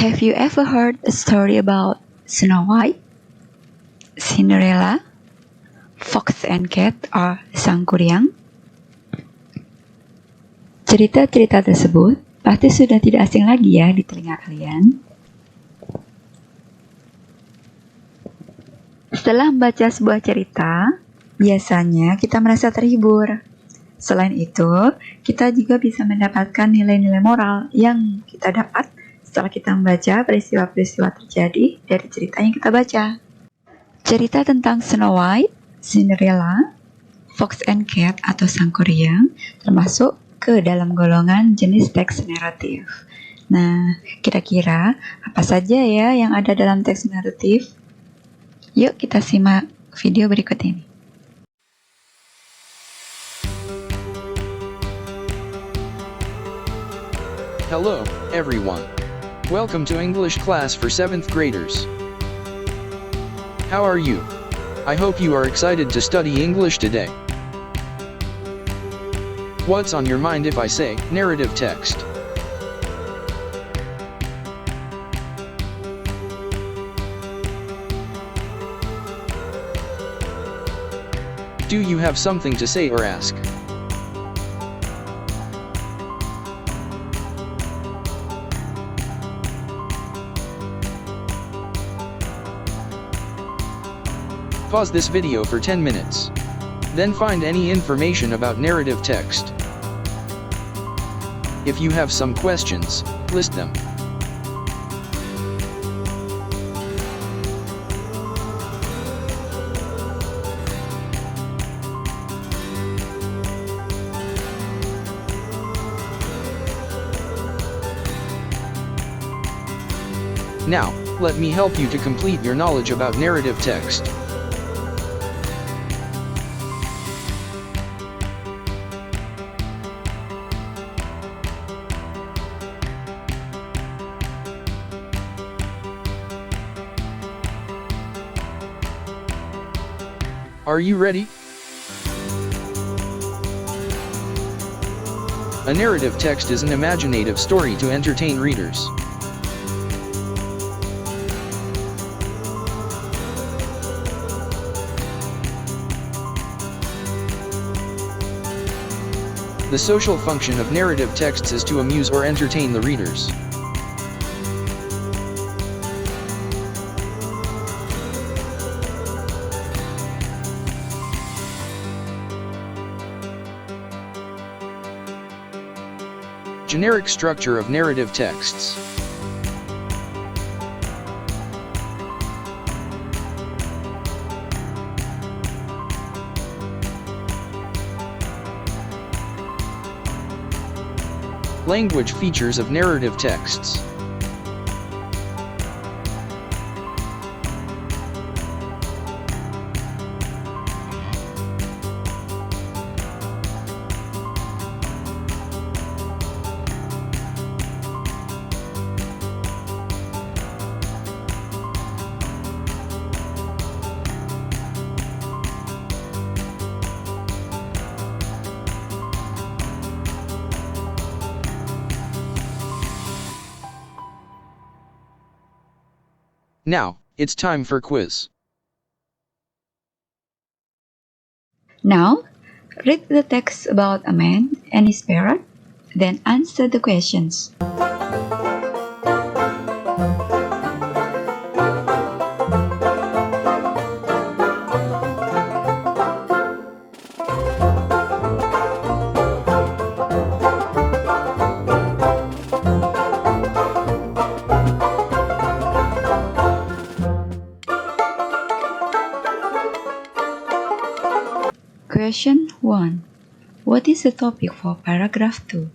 Have you ever heard a story about Snow White, Cinderella, Fox and Cat, or Sang Kuryang? Cerita-cerita tersebut pasti sudah tidak asing lagi ya di telinga kalian. Setelah membaca sebuah cerita, biasanya kita merasa terhibur. Selain itu, kita juga bisa mendapatkan nilai-nilai moral yang kita dapat setelah kita membaca peristiwa-peristiwa terjadi dari cerita yang kita baca. Cerita tentang Snow White, Cinderella, Fox and Cat atau Sang Kuryang termasuk ke dalam golongan jenis teks naratif. Nah, kira-kira apa saja ya yang ada dalam teks naratif? Yuk kita simak video berikut ini. Hello, everyone. Welcome to English class for 7th graders. How are you? I hope you are excited to study English today. What's on your mind if I say narrative text? Do you have something to say or ask? Pause this video for 10 minutes. Then find any information about narrative text. If you have some questions, list them. Now, let me help you to complete your knowledge about narrative text. Are you ready? A narrative text is an imaginative story to entertain readers. The social function of narrative texts is to amuse or entertain the readers. Generic structure of narrative texts. Language features of narrative texts. Now, it's time for quiz. Now, read the text about a man and his parrot, then answer the questions. Question 1. What is the topic for paragraph 2?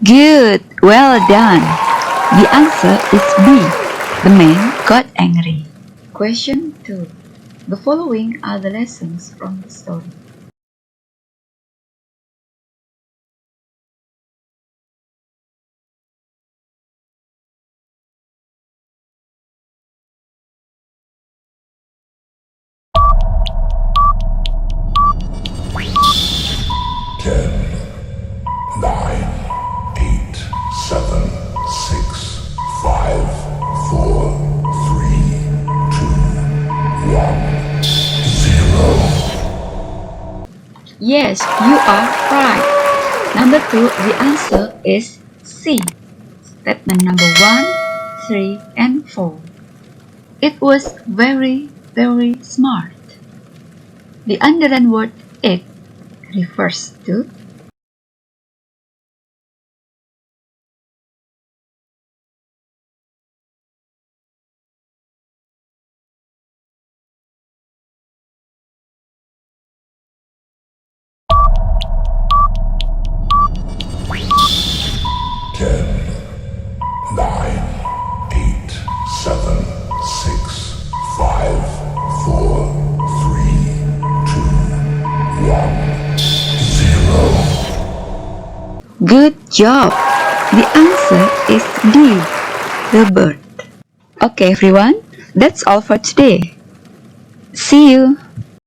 Good! Well done! The answer is B. The man got angry. Question 2. The following are the lessons from the story. Ten, 9, 8, 7, 6, 5, 4, 3, 2, 1, 0. Yes, you are right. Number 2, the answer is C. Statement number 1, 3, and 4. It was very, very smart. The underlined word it refers to Ten, 9, 8, 7, 6, 5, 4, 3, 2, 1, 0. Good job! The answer is D, the bird. Okay everyone, that's all for today. See you!